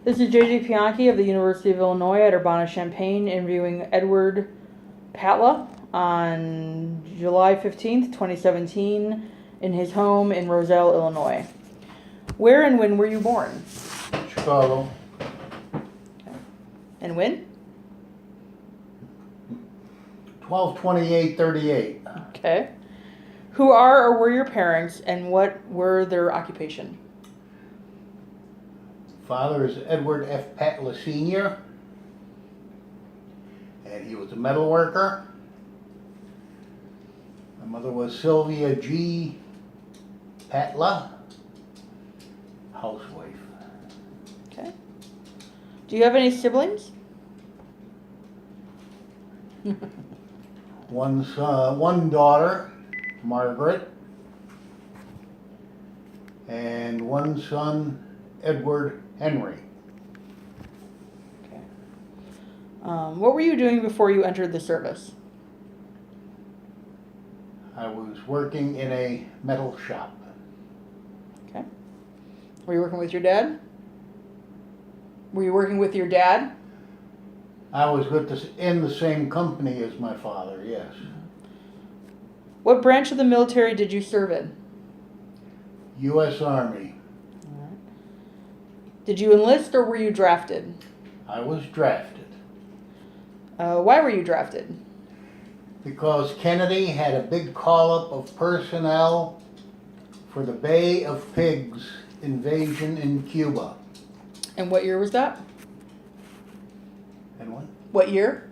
This is J.J. Pianki of the University of Illinois at Urbana-Champaign interviewing Edward Patla on July 15th, 2017 in his home in Roselle, Illinois. Where and when were you born? Chicago. And when? 12/28/38. Okay. Who are or were your parents and what were their occupation? Father is Edward F. Patla Sr., and he was a metal worker. My mother was Sylvia G. Patla, housewife. Okay. Do you have any siblings? One daughter, Margaret, and one son, Edward Henry. Okay. What were you doing before you entered the service? I was working in a metal shop. Okay. Were you working with your dad? Were you working with your dad? I was in the same company as my father, yes. What branch of the military did you serve in? U.S. Army. Did you enlist or were you drafted? I was drafted Why were you drafted? because Kennedy had a big call-up of personnel for the Bay of Pigs invasion in Cuba. And what year was that? And what? What year?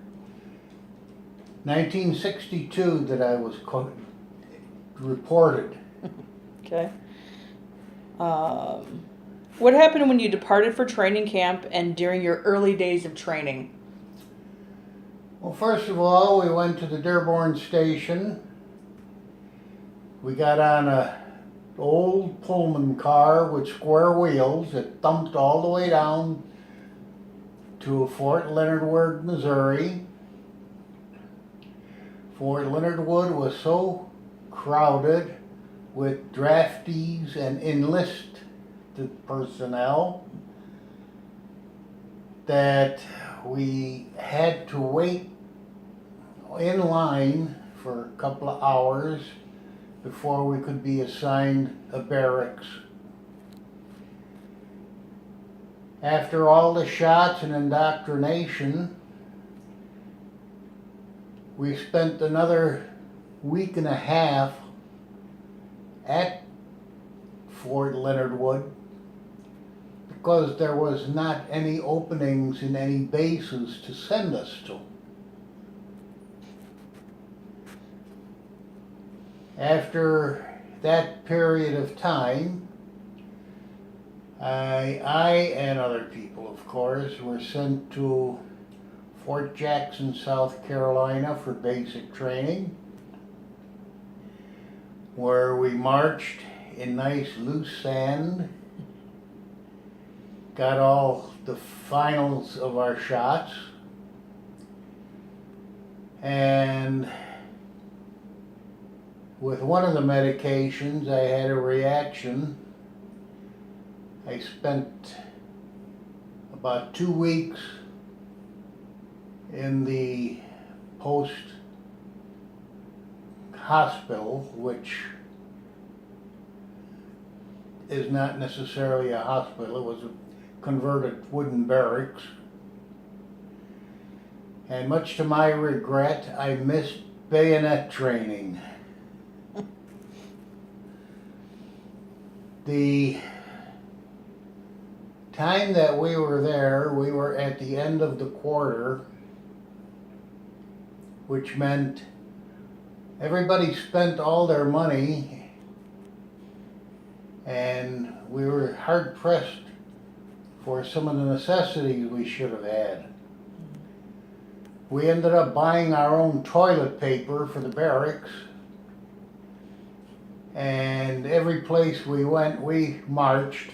1962 that I was reported. Okay. What happened when you departed for training camp and during your early days of training? Well, first of all, we went to the Dearborn Station. We got on a old Pullman car with square wheels. It thumped all the way down to Fort Leonard Wood, Missouri. Fort Leonard Wood was so crowded with draftees and enlisted personnel that we had to wait in line for a couple of hours before we could be assigned a barracks. After all the shots and indoctrination, we spent another week and a half at Fort Leonard Wood because there was not any openings in any bases to send us to. After that period of time, I and other people, of course, were sent to Fort Jackson, South Carolina for basic training, where we marched in nice loose sand, got all the finals of our shots, and with one of the medications I had a reaction. I spent about 2 weeks in the post hospital, which is not necessarily a hospital. It was a converted wooden barracks. And much to my regret, I missed bayonet training. The time that we were there, we were at the end of the quarter, which meant everybody spent all their money and we were hard pressed for some of the necessities we should have had. We ended up buying our own toilet paper for the barracks, and every place we went we marched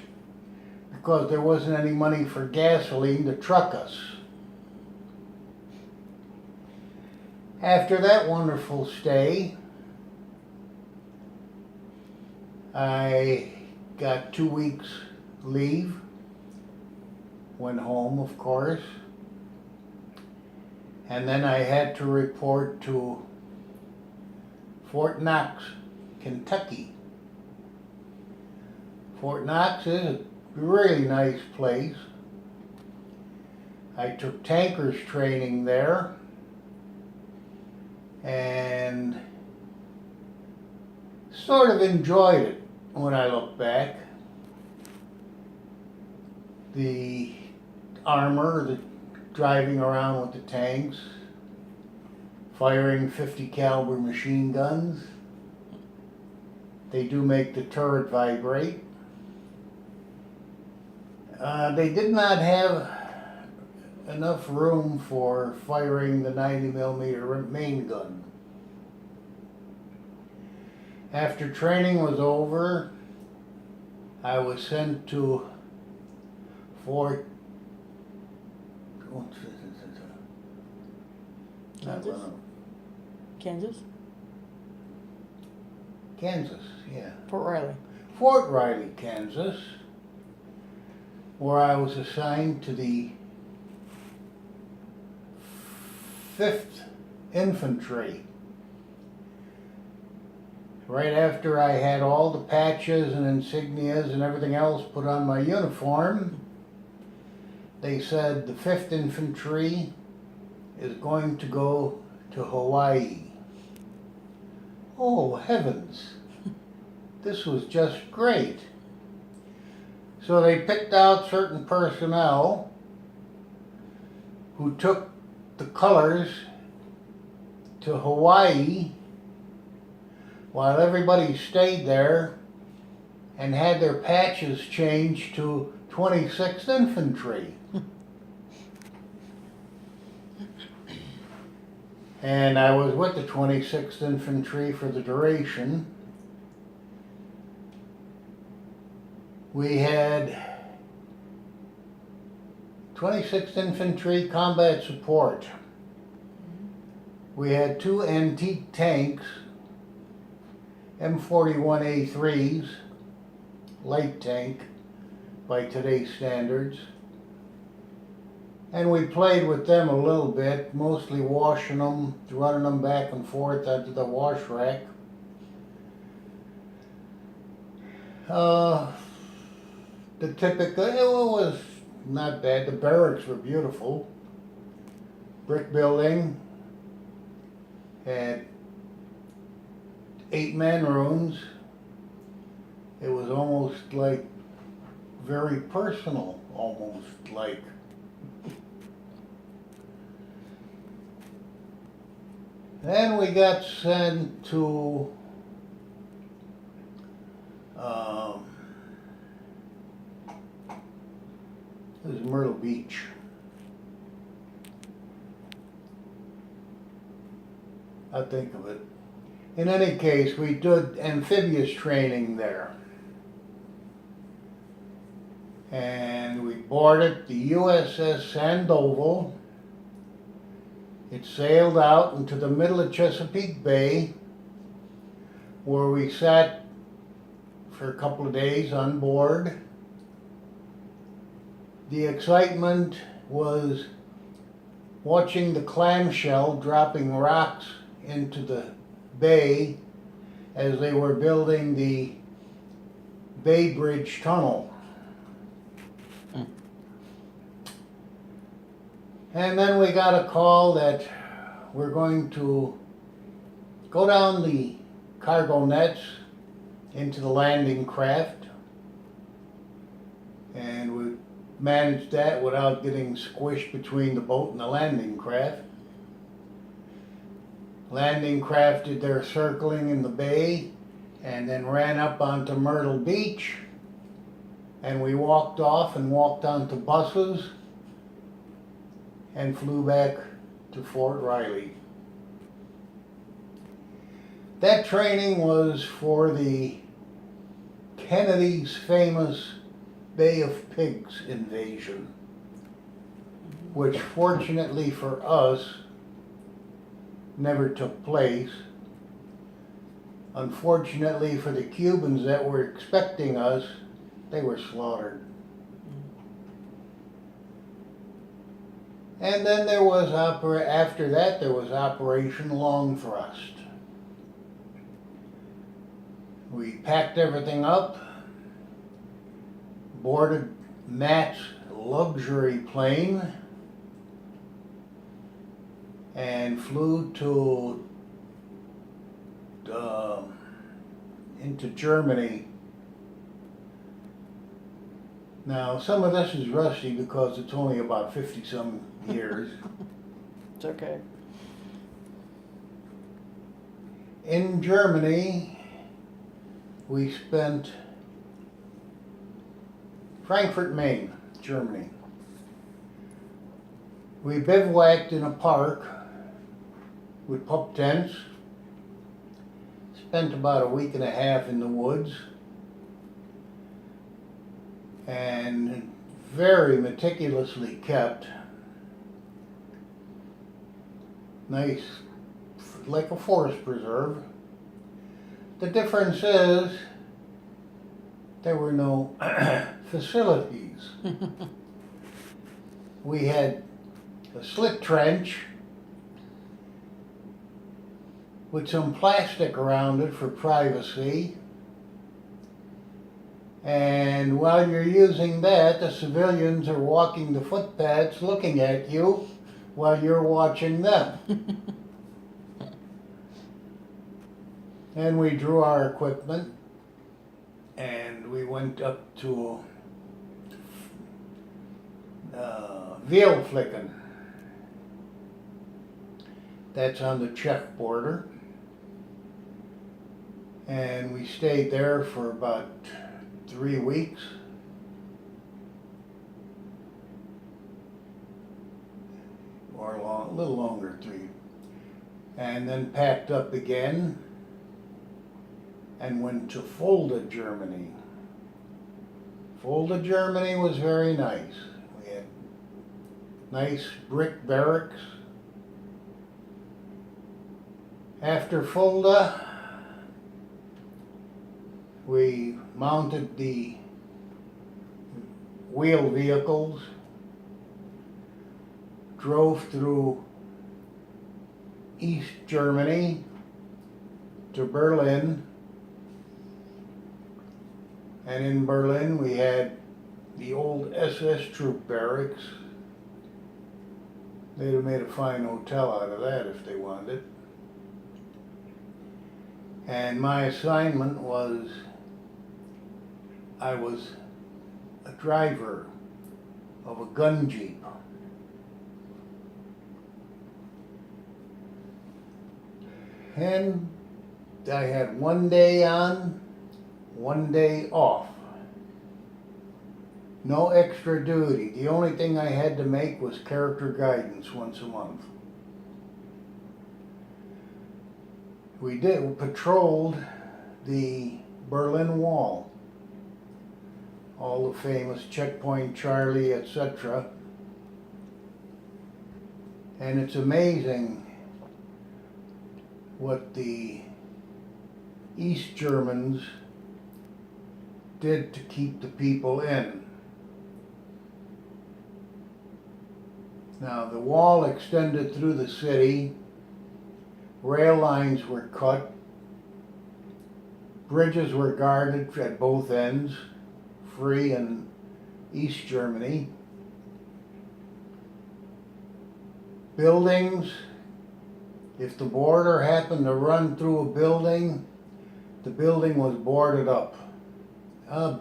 because there wasn't any money for gasoline to truck us. After that wonderful stay, I got 2 weeks leave went home, of course. And then I had to report to Fort Knox, Kentucky. Fort Knox is a really nice place. I took tankers training there, and sort of enjoyed it when I look back. The armor, the driving around with the tanks, firing 50 caliber machine guns. They do make the turret vibrate. They did not have enough room for firing the 90 millimeter main gun. After training was over, I was sent to Fort Kansas? Kansas, yeah. Fort Riley. Fort Riley, Kansas, where I was assigned to the 5th Infantry. Right after I had all the patches and insignias and everything else put on my uniform, they said the 5th Infantry is going to go to Hawaii. Oh, heavens. This was just great. So they picked out certain personnel who took the colors to Hawaii while everybody stayed there and had their patches changed to 26th Infantry. And I was with the 26th Infantry for the duration. We had 26th Infantry combat support. We had 2 antique tanks, M41A3s, light tank by today's standards. And we played with them a little bit, mostly washing them, running them back and forth onto the wash rack. The typical, it was not bad. The barracks were beautiful. Brick building, had 8-man rooms. It was almost like very personal, almost like. Then we got sent to it was Myrtle Beach. I think of it. In any case, we did amphibious training there. And we boarded the USS Sandoval. It sailed out into the middle of Chesapeake Bay, where we sat for a couple of days on board. The excitement was watching the clamshell dropping rocks into the bay as they were building the Bay Bridge Tunnel. And then we got a call that we're going to go down the cargo nets into the landing craft, and we managed that without getting squished between the boat and the landing craft. Landing craft did their circling in the bay and then ran up onto Myrtle Beach, and we walked off and walked onto buses and flew back to Fort Riley. That training was for the Kennedy's famous Bay of Pigs invasion, which fortunately for us never took place. Unfortunately for the Cubans that were expecting us, they were slaughtered. And then there was, after that, there was Operation Long Thrust. We packed everything up, boarded Matt's luxury plane, and flew to into Germany. Now, some of this is rusty because it's only about 50-some years. It's okay. In Germany, we spent Frankfurt, Maine, Germany. We bivouacked in a park with pup tents, spent about a week and a half in the woods, and very meticulously kept. Nice, like a forest preserve. The difference is there were no facilities. We had a slit trench with some plastic around it for privacy. And while you're using that, the civilians are walking the footpaths looking at you while you're watching them. And we drew our equipment and we went up to Vielflicken. That's on the Czech border. And we stayed there for about 3 weeks. Or a little longer, 3. And then packed up again and went to Fulda, Germany. Fulda, Germany was very nice. We had nice brick barracks. After Fulda, we mounted the wheel vehicles, drove through East Germany to Berlin, and in Berlin we had the old SS troop barracks. They'd have made a fine hotel out of that if they wanted it. And my assignment was, I was a driver of a gun jeep. And I had 1 day on, 1 day off. No extra duty. The only thing I had to make was character guidance once a month. We patrolled the Berlin Wall, all the famous Checkpoint Charlie, etc. And it's amazing what the East Germans did to keep the people in. Now, the wall extended through the city. Rail lines were cut, bridges were guarded at both ends, free in East Germany. Buildings, if the border happened to run through a building, the building was boarded up,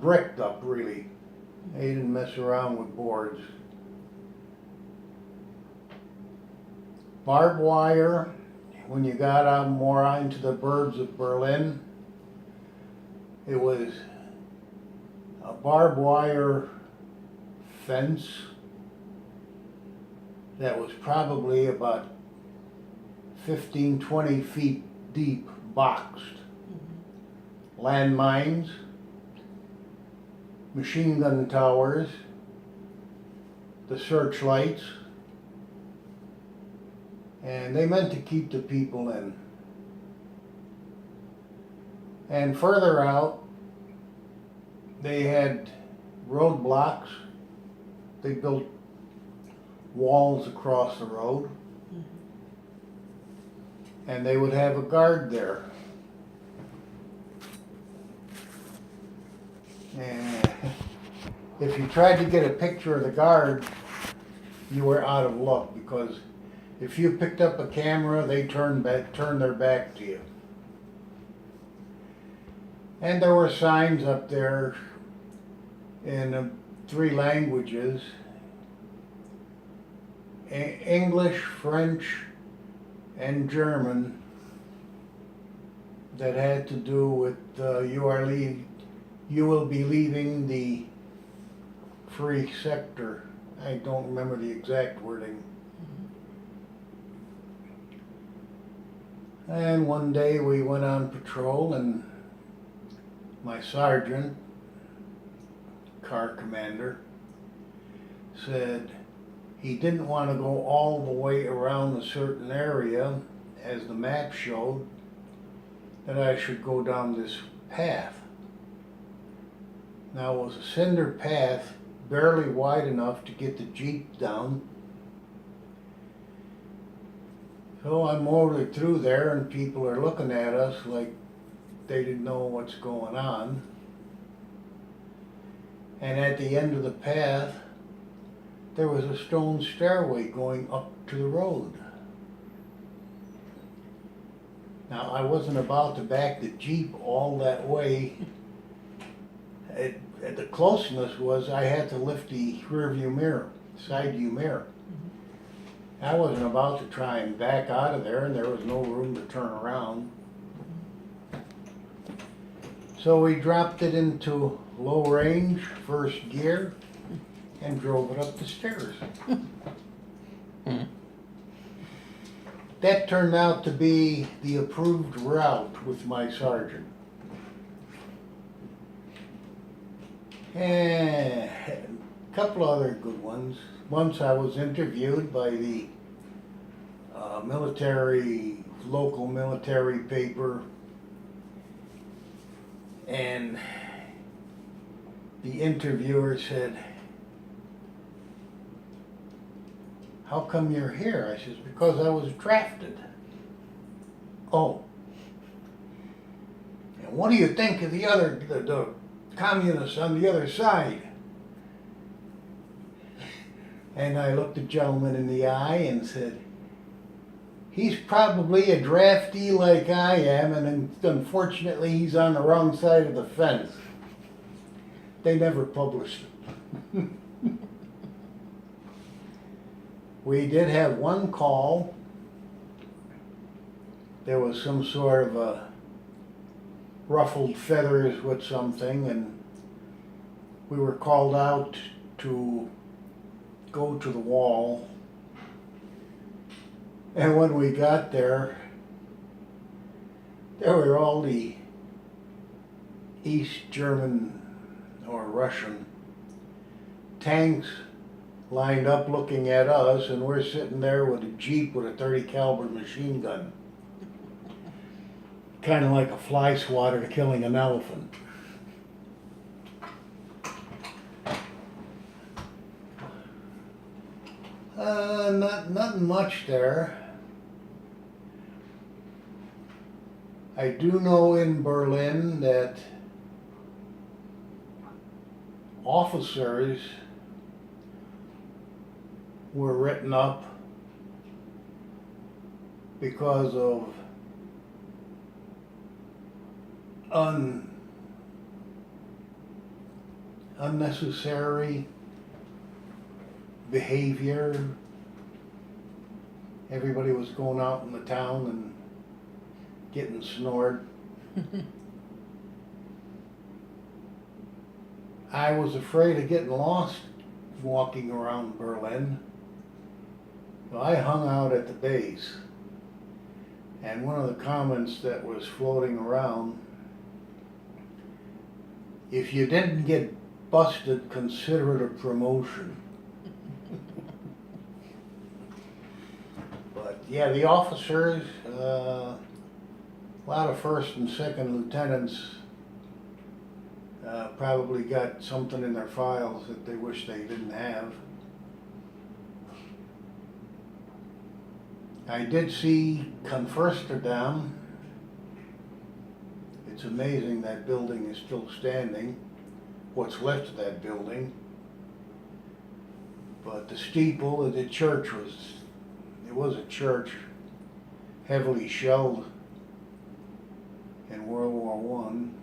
bricked up really. They didn't mess around with boards. Barbed wire. When you got out more into the burbs of Berlin, it was a barbed wire fence that was probably about 15, 20 feet deep, boxed. Landmines, machine gun towers, the searchlights. And they meant to keep the people in. And further out, they had roadblocks. They built walls across the road. And they would have a guard there. And if you tried to get a picture of the guard, you were out of luck, because if you picked up a camera, they turn their back to you. And there were signs up there in 3 languages: English, French, and German, that had to do with you will be leaving the free sector. I don't remember the exact wording. And one day we went on patrol, and my sergeant, car commander, said he didn't want to go all the way around a certain area, as the map showed, that I should go down this path. Now, it was a cinder path, barely wide enough to get the Jeep down. So I motored through there, and people are looking at us like they didn't know what's going on. And at the end of the path, there was a stone stairway going up to the road. Now, I wasn't about to back the Jeep all that way. The closeness was I had to lift the rear view mirror, side view mirror. I wasn't about to try and back out of there, and there was no room to turn around. So we dropped it into low range, first gear, and drove it up the stairs. That turned out to be the approved route with my sergeant. And a couple other good ones. Once I was interviewed by the local military paper, and the interviewer said, "How come you're here?" I says, "Because I was drafted." "Oh. And what do you think of the communists on the other side?" And I looked the gentleman in the eye and said, "He's probably a draftee like I am, and unfortunately he's on the wrong side of the fence." They never published it. We did have one call. There was some sort of a ruffled feathers with something, and we were called out to go to the wall. And when we got there were all the East German or Russian tanks lined up looking at us, and we're sitting there with a Jeep with a .30 caliber machine gun. Kind of like a fly swatter killing an elephant. Nothing much there. I do know in Berlin that officers were written up because of unnecessary behavior. Everybody was going out in the town and getting snored. I was afraid of getting lost walking around Berlin. So I hung out at the base. And one of the comments that was floating around, if you didn't get busted, consider it a promotion. But yeah, the officers, a lot of first and second lieutenants probably got something in their files that they wish they didn't have. I did see Conversterdam. It's amazing that building is still standing, what's left of that building. But the steeple of the church was a church heavily shelled in World War One.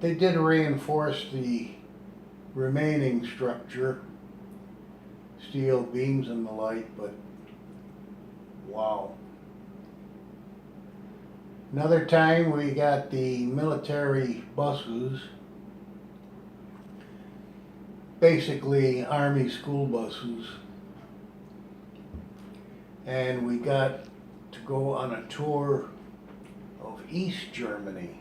They did reinforce the remaining structure, steel beams and the like, but wow. Another time we got the military buses, basically Army school buses, and we got to go on a tour of East Germany.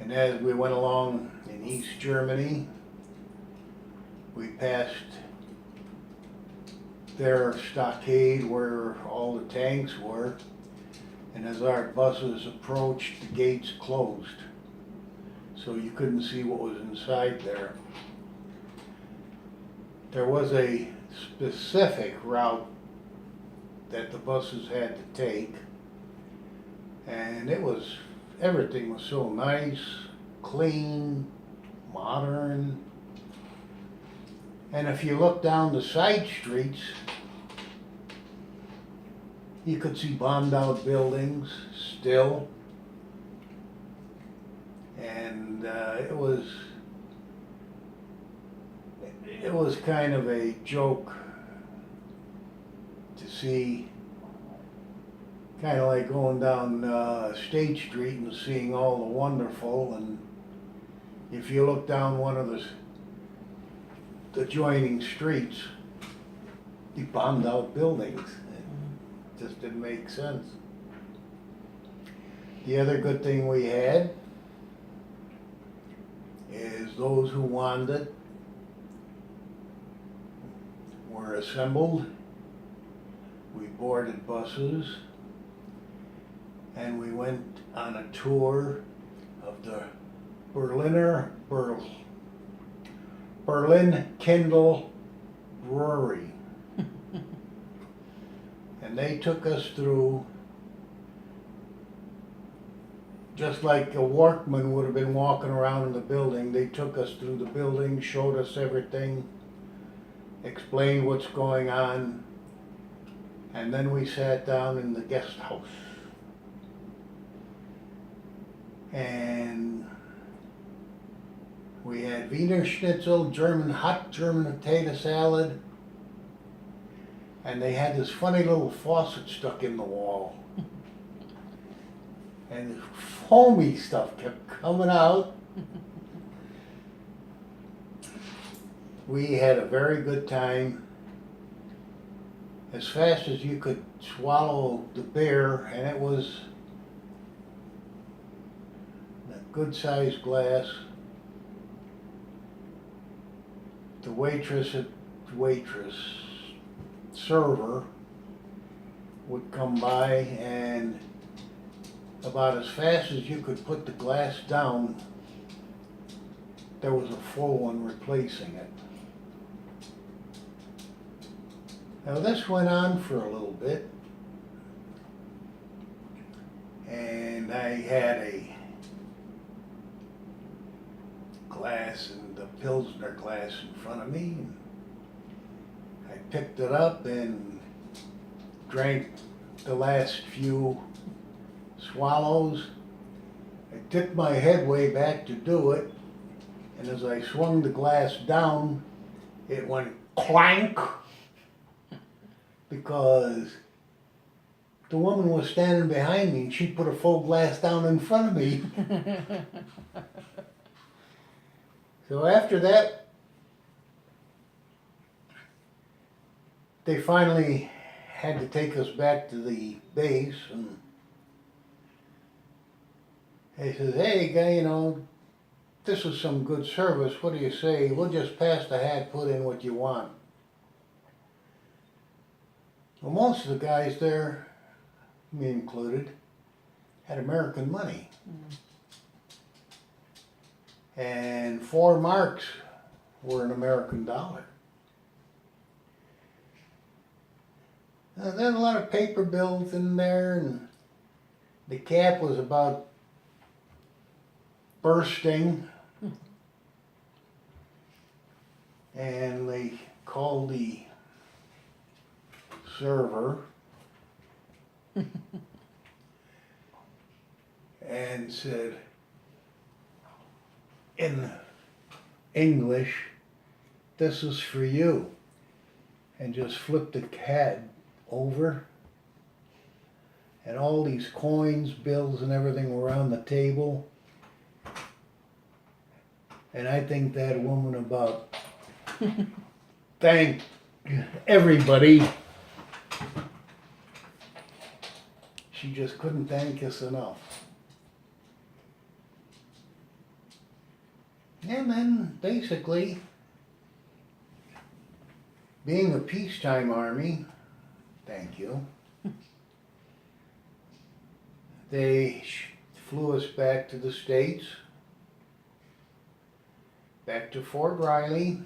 And as we went along in East Germany, we passed their stockade where all the tanks were, and as our buses approached, the gates closed, so you couldn't see what was inside there. There was a specific route that the buses had to take, and everything was so nice, clean, modern. And if you look down the side streets, you could see bombed out buildings still. And it was kind of a joke to see, kind of like going down State Street and seeing all the wonderful, and if you look down one of the adjoining streets, the bombed out buildings. It just didn't make sense. The other good thing we had is those who wanted were assembled. We boarded buses and we went on a tour of the Berlin Kindle Brewery. And they took us through, just like a workman would have been walking around in the building, they took us through the building, showed us everything, explained what's going on, and then we sat down in the guest house. And we had Wiener Schnitzel, hot German potato salad, and they had this funny little faucet stuck in the wall. And the foamy stuff kept coming out. We had a very good time. As fast as you could swallow the beer, and it was a good sized glass. The server would come by, and about as fast as you could put the glass down, there was a full one replacing it. Now this went on for a little bit, and I had a glass, and the Pilsner glass in front of me. I picked it up and drank the last few swallows. I tipped my head way back to do it, and as I swung the glass down, it went clank, because the woman was standing behind me and she put a full glass down in front of me. So after that, they finally had to take us back to the base, and they said, "Hey, guy, this is some good service. What do you say? We'll just pass the hat, put in what you want." Well, most of the guys there, me included, had American money. And 4 marks were an American dollar. There's a lot of paper bills in there, and the cap was about bursting. And they called the server and said in English, "This is for you," and just flipped the CAD over, and all these coins, bills, and everything were on the table. And I think that woman about thanked everybody. She just couldn't thank us enough. And then basically, being a peacetime army, thank you, they flew us back to the States, back to Fort Riley,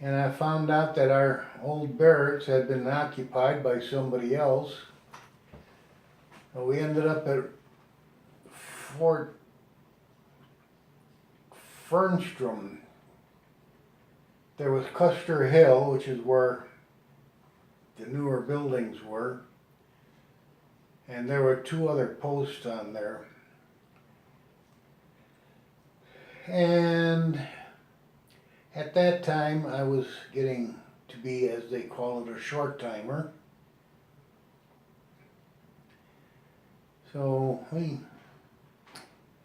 and I found out that our old barracks had been occupied by somebody else. So we ended up at Fort Fernstrom. There was Custer Hill, which is where the newer buildings were, and there were 2 other posts on there. And at that time I was getting to be, as they call it, a short timer. So we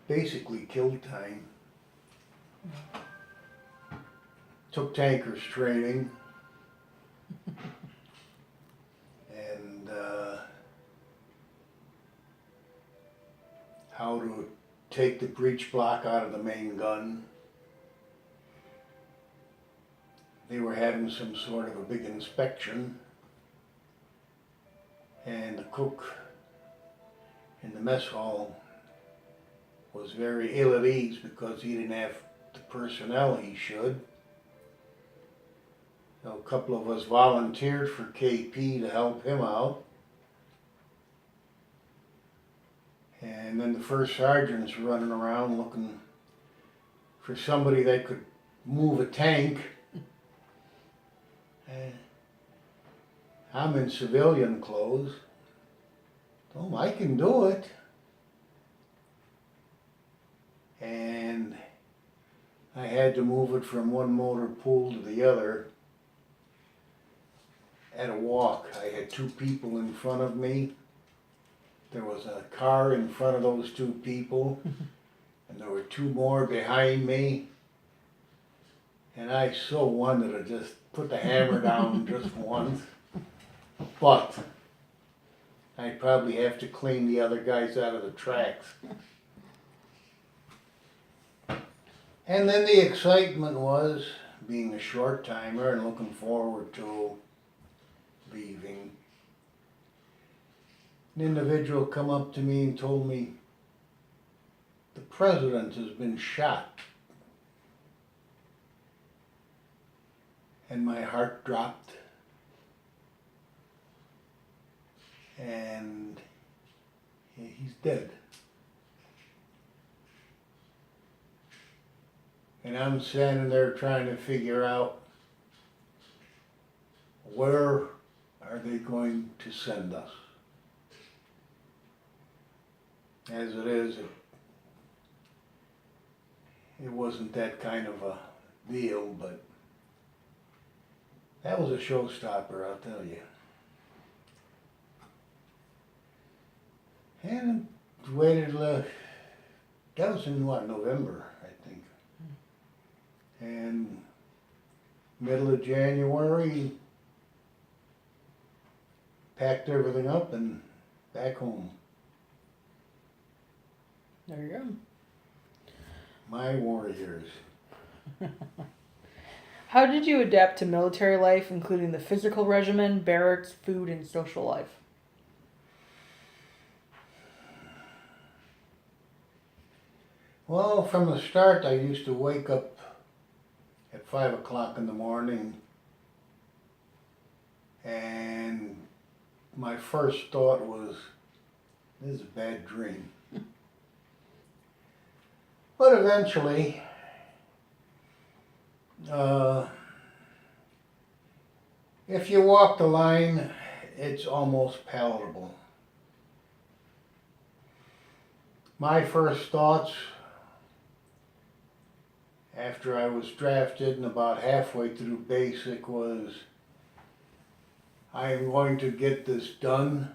basically killed time. Took tankers training, and how to take the breech block out of the main gun. They were having some sort of a big inspection, and the cook in the mess hall was very ill at ease because he didn't have the personnel he should. So a couple of us volunteered for KP to help him out. And then the first sergeant's running around looking for somebody that could move a tank. And I'm in civilian clothes. Oh, I can do it. And I had to move it from one motor pool to the other at a walk. I had 2 people in front of me. There was a car in front of those 2 people, and there were 2 more behind me. And I so wanted to just put the hammer down just once, but I'd probably have to clean the other guys out of the tracks. And then the excitement was being a short timer and looking forward to leaving. An individual come up to me and told me, "The president has been shot." And my heart dropped. And he's dead. And I'm standing there trying to figure out, where are they going to send us? As it is, it wasn't that kind of a deal, but that was a showstopper, I'll tell you. And waited, that was in November, I think. And middle of January, packed everything up and back home. There you go. My warriors. How did you adapt to military life, including the physical regimen, barracks, food, and social life? Well, from the start, I used to wake up at 5 o'clock in the morning And my first thought was, this is a bad dream. But eventually, if you walk the line, it's almost palatable. My first thoughts, after I was drafted and about halfway through basic, was I am going to get this done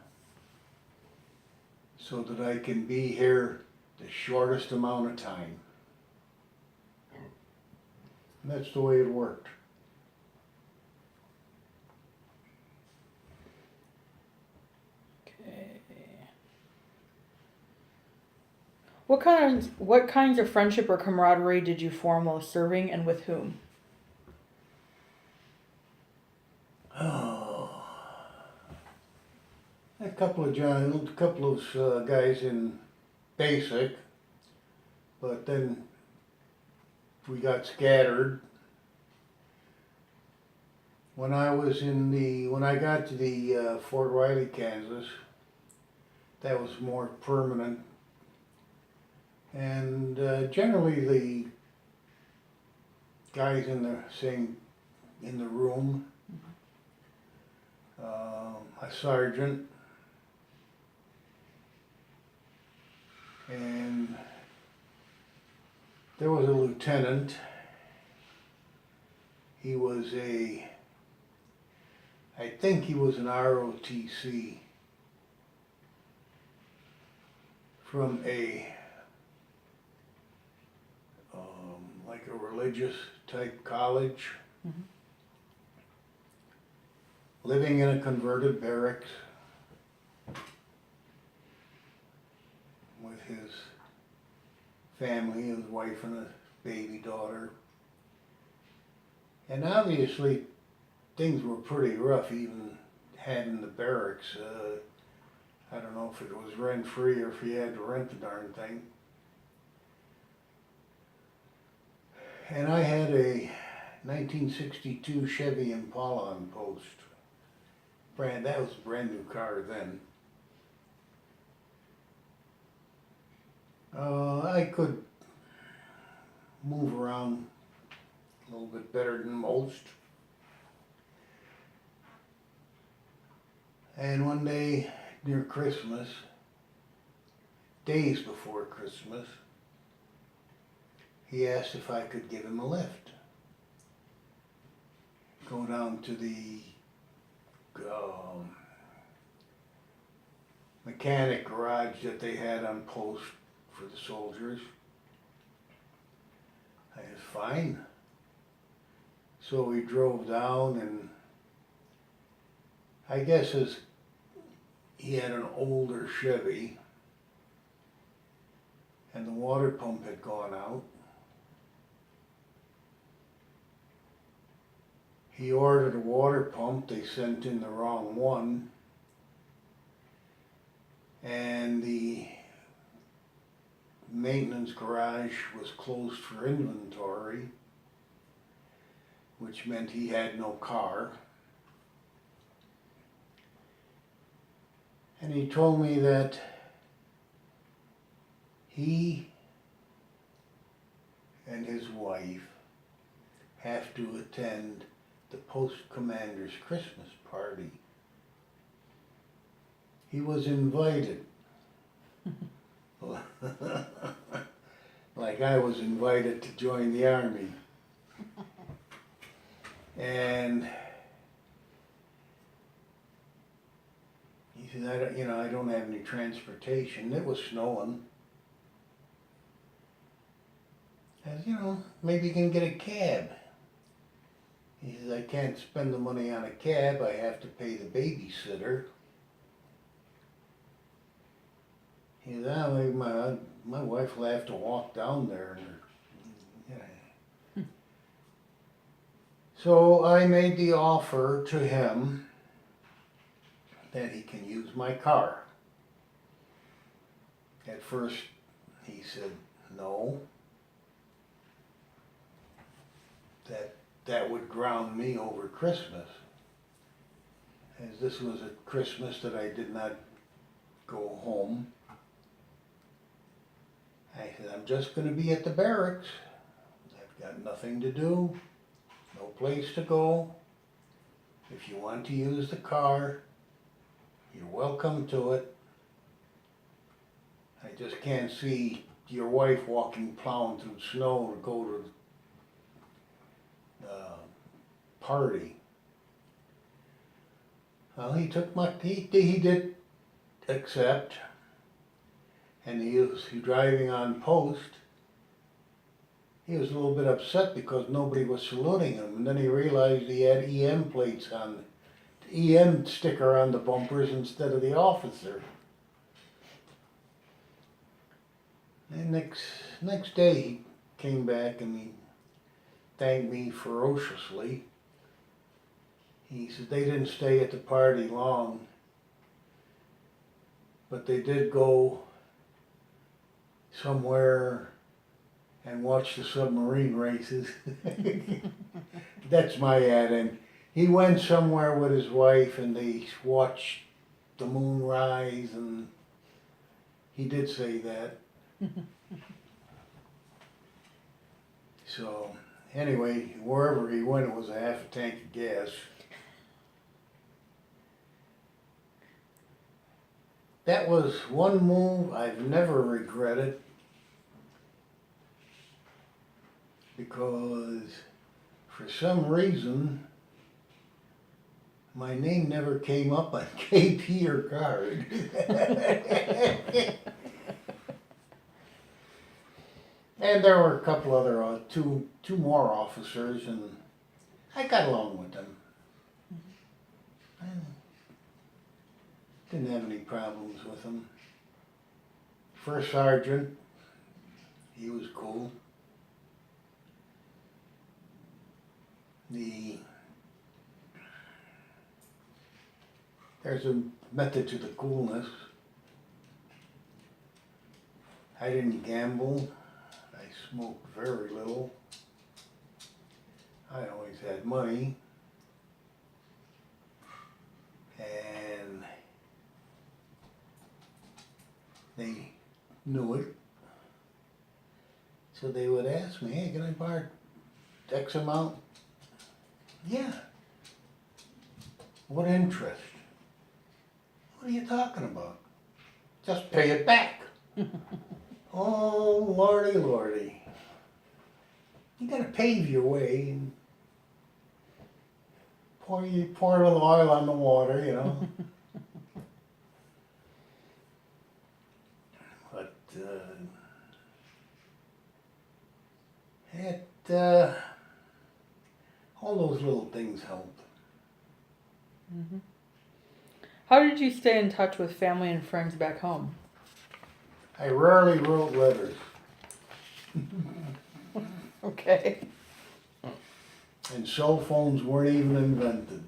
so that I can be here the shortest amount of time. And that's the way it worked. Okay. What kinds of friendship or camaraderie did you form while serving, and with whom? Oh, a couple of guys in basic, but then we got scattered. When I got to the Fort Riley, Kansas, that was more permanent. And generally the guys in the room, a sergeant, and there was a lieutenant. I think he was an ROTC from like a religious type college, living in a converted barracks with his family, his wife and a baby daughter. And obviously things were pretty rough, even having the barracks. I don't know if it was rent-free or if you had to rent the darn thing. And I had a 1962 Chevy Impala on post. That was a brand new car then. I could move around a little bit better than most. And one day near Christmas, days before Christmas, he asked if I could give him a lift. Go down to the mechanic garage that they had on post for the soldiers. I said, fine. So we drove down, and I guess he had an older Chevy and the water pump had gone out. He ordered a water pump, they sent in the wrong one, and the maintenance garage was closed for inventory, which meant he had no car. And he told me that he and his wife have to attend the post commander's Christmas party. He was invited. Like I was invited to join the army. And he said, I don't have any transportation. It was snowing. I said, maybe you can get a cab. He says, I can't spend the money on a cab, I have to pay the babysitter. He said, my wife will have to walk down there. So I made the offer to him that he can use my car. At first he said no, that would ground me over Christmas. as this was a Christmas that I did not go home, I said, I'm just going to be at the barracks. I've got nothing to do, no place to go. If you want to use the car, you're welcome to it. I just can't see your wife walking plowing through snow to go to the party. Well, he did accept, and he was driving on post. He was a little bit upset because nobody was saluting him, and then he realized he had EM plates on, the EM sticker on the bumpers instead of the officer. And next day he came back and he thanked me ferociously. He said they didn't stay at the party long, but they did go somewhere and watch the submarine races. That's my add-in. He went somewhere with his wife and they watched the moon rise, and he did say that. So, anyway, wherever he went, it was a half a tank of gas. That was one move I've never regretted, because for some reason my name never came up on KP or card. And there were a couple other, two more officers, and I got along with them. I didn't have any problems with them. First sergeant, he was cool. There's a method to the coolness. I didn't gamble. I smoked very little. I always had money. And they knew it. So they would ask me, hey, can I borrow X amount? Yeah. What interest? What are you talking about? Just pay it back. Oh, lordy, lordy. You gotta pave your way and pour a little oil on the water, you know. But all those little things help. Mm-hmm. How did you stay in touch with family and friends back home? I rarely wrote letters. Okay. And cell phones weren't even invented.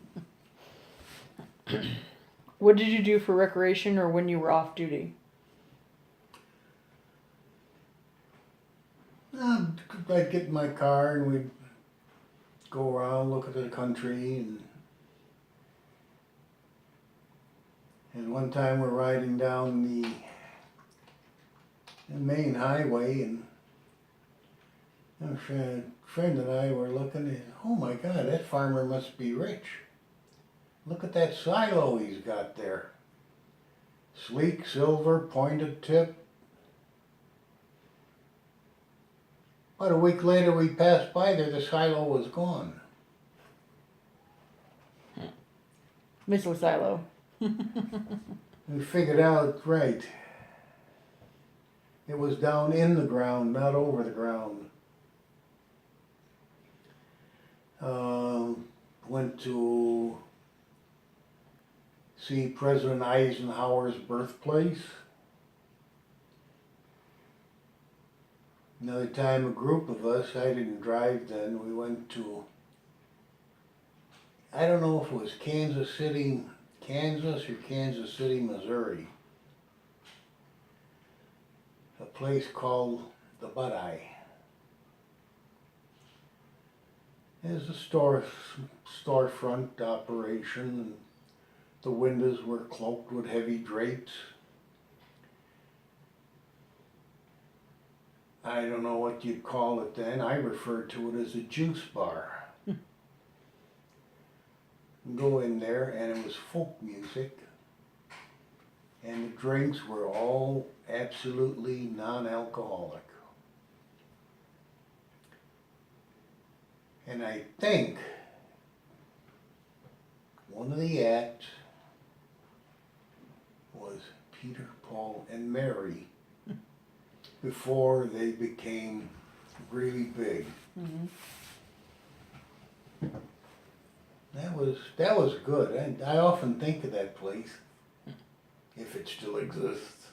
What did you do for recreation or when you were off duty? I'd get in my car and we'd go around, look at the country, and one time we're riding down the main highway, and a friend and I were looking at, oh my God, that farmer must be rich. Look at that silo he's got there. Sleek, silver, pointed tip. About a week later we passed by there, the silo was gone. Missile silo. We figured out, right, it was down in the ground, not over the ground. Went to see President Eisenhower's birthplace. Another time, a group of us, I didn't drive then, we went to, I don't know if it was Kansas City, Kansas, or Kansas City, Missouri. A place called the Bud Eye. It was a storefront operation. The windows were cloaked with heavy drapes. I don't know what you'd call it then. I referred to it as a juice bar. Go in there and it was folk music. And the drinks were all absolutely non-alcoholic. And I think one of the acts was Peter, Paul, and Mary before they became really big. Mm-hmm. That was good. And I often think of that place, if it still exists.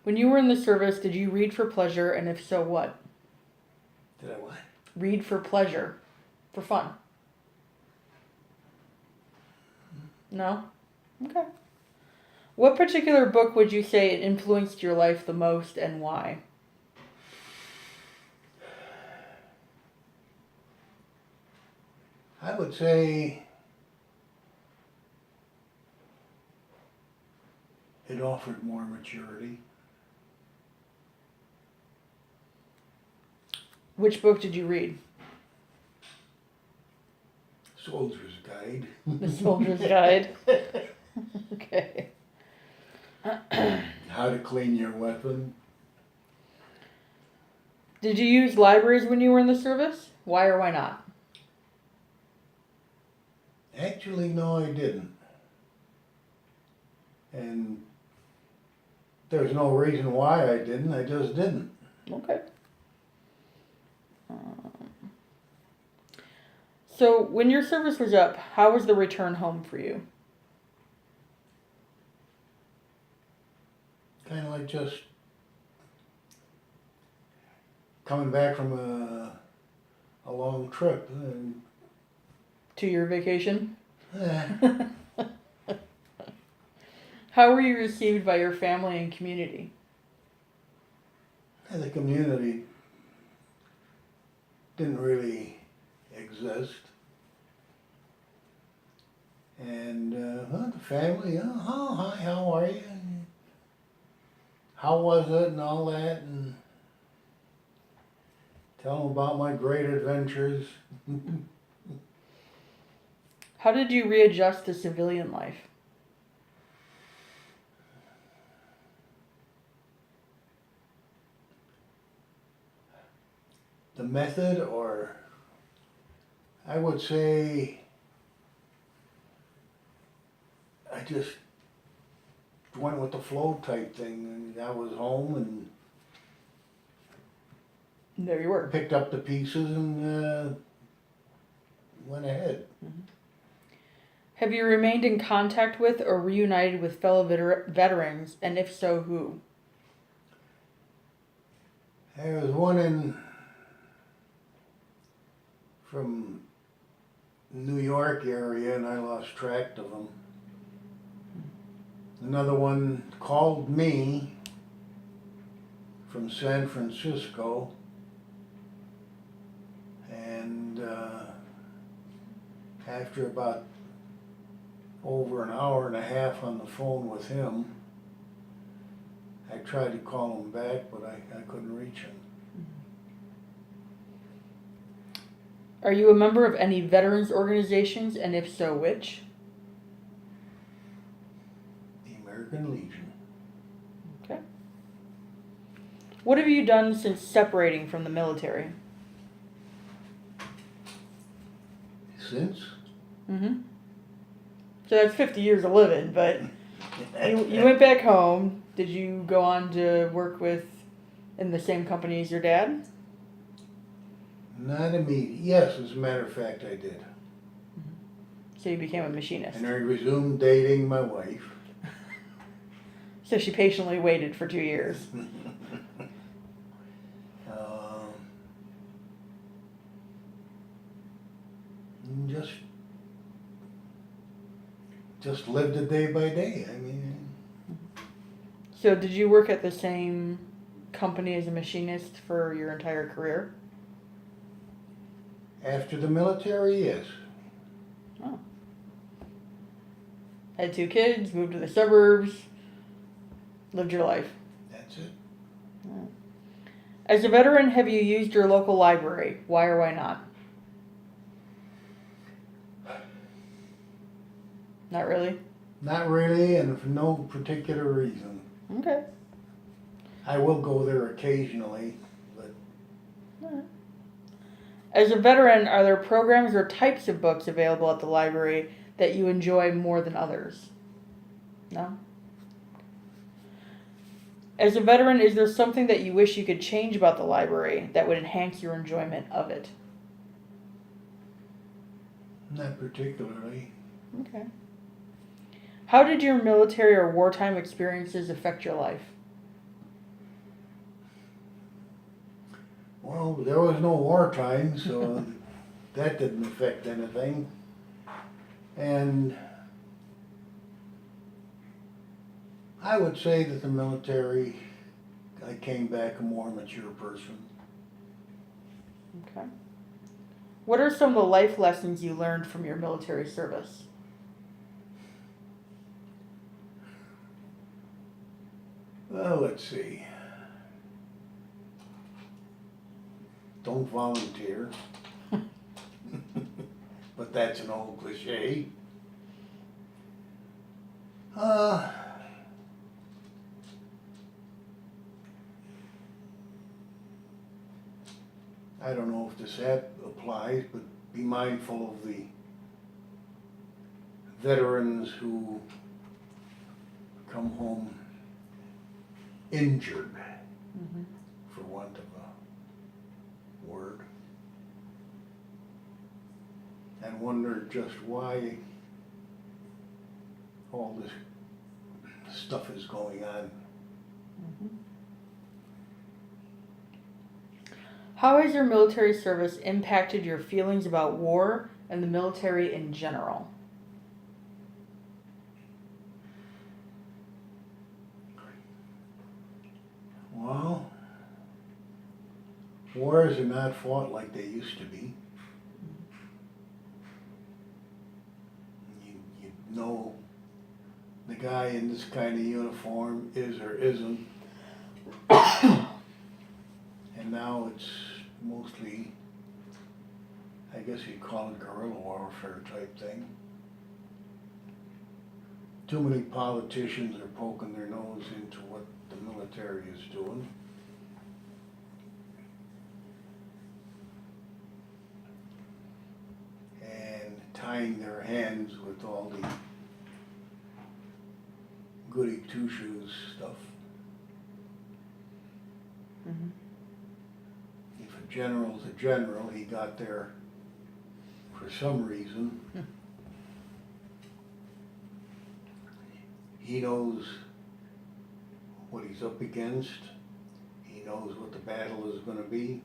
When you were in the service, did you read for pleasure, and if so, what? Did I what? Read for pleasure. For fun. No? Okay. What particular book would you say it influenced your life the most, and why? I would say it offered more maturity. Which book did you read? Soldier's Guide. The Soldier's Guide. Okay. How to clean your weapon. Did you use libraries when you were in the service? Why or why not? Actually, no, I didn't. And there's no reason why I didn't. I just didn't. Okay. So, when your service was up, how was the return home for you? Kind of like just coming back from a long trip. And, 2-year vacation? How were you received by your family and community? the community didn't really exist. And the family, hi, how are you? And how was it and all that, and tell them about my great adventures. How did you readjust to civilian life? The method, or I would say I just went with the flow type thing, and I was home and There you were. picked up the pieces and went ahead. Mm-hmm. Have you remained in contact with or reunited with fellow veterans, and if so, who? There was one from New York area, and I lost track of them. Another one called me from San Francisco, and after about over an hour and a half on the phone with him, I tried to call him back, but I couldn't reach him. Are you a member of any veterans organizations, and if so, which? The American Legion. Okay. What have you done since separating from the military? Since? Mm-hmm. So that's 50 years of living, but you went back home. Did you go on to work in the same company as your dad? Not immediate. Yes, as a matter of fact, I did. So you became a machinist. And I resumed dating my wife. So she patiently waited for 2 years. Just lived it day by day. I mean. So did you work at the same company as a machinist for your entire career? After the military, yes. Oh. Had 2 kids, moved to the suburbs, lived your life. That's it. As a veteran, have you used your local library? Why or why not? Not really? Not really, and for no particular reason. Okay. I will go there occasionally, but Alright. As a veteran, are there programs or types of books available at the library that you enjoy more than others? No? As a veteran, is there something that you wish you could change about the library that would enhance your enjoyment of it? not particularly. Okay. How did your military or wartime experiences affect your life? Well, there was no wartime, so that didn't affect anything. And I would say that the military, I came back a more mature person. Okay. What are some of the life lessons you learned from your military service? Well, let's see. Don't volunteer. But that's an old cliche. I don't know if this applies, but be mindful of the veterans who come home injured, for want of a word, and wonder just why all this stuff is going on. How has your military service impacted your feelings about war and the military in general? Well, wars are not fought like they used to be. You know the guy in this kind of uniform is or isn't. And now it's mostly, I guess you'd call it guerrilla warfare type thing. Too many politicians are poking their nose into what the military is doing. And tying their hands with all the goody two-shoes stuff. If a general's a general, he got there for some reason. He knows what he's up against. He knows what the battle is going to be.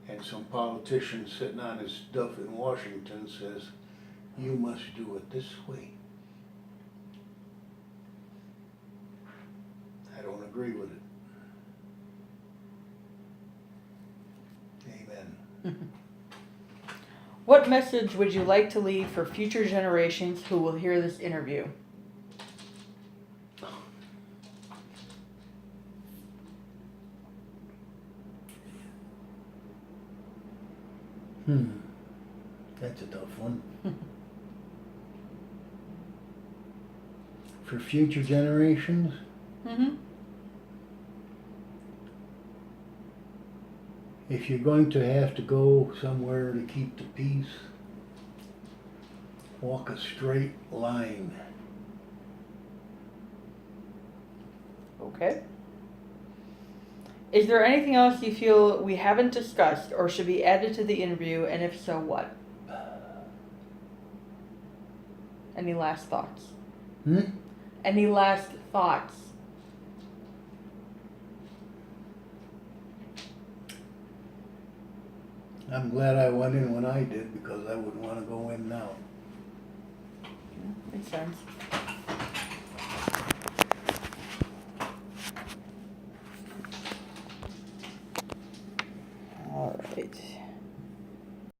And some politician sitting on his stuff in Washington says, you must do it this way. I don't agree with it. Amen. What message would you like to leave for future generations who will hear this interview? That's a tough one. For future generations? If you're going to have to go somewhere to keep the peace, walk a straight line. Okay. Is there anything else you feel we haven't discussed or should be added to the interview, and if so, what? Any last thoughts? Any last thoughts? I'm glad I went in when I did because I wouldn't want to go in now. Makes sense. All right.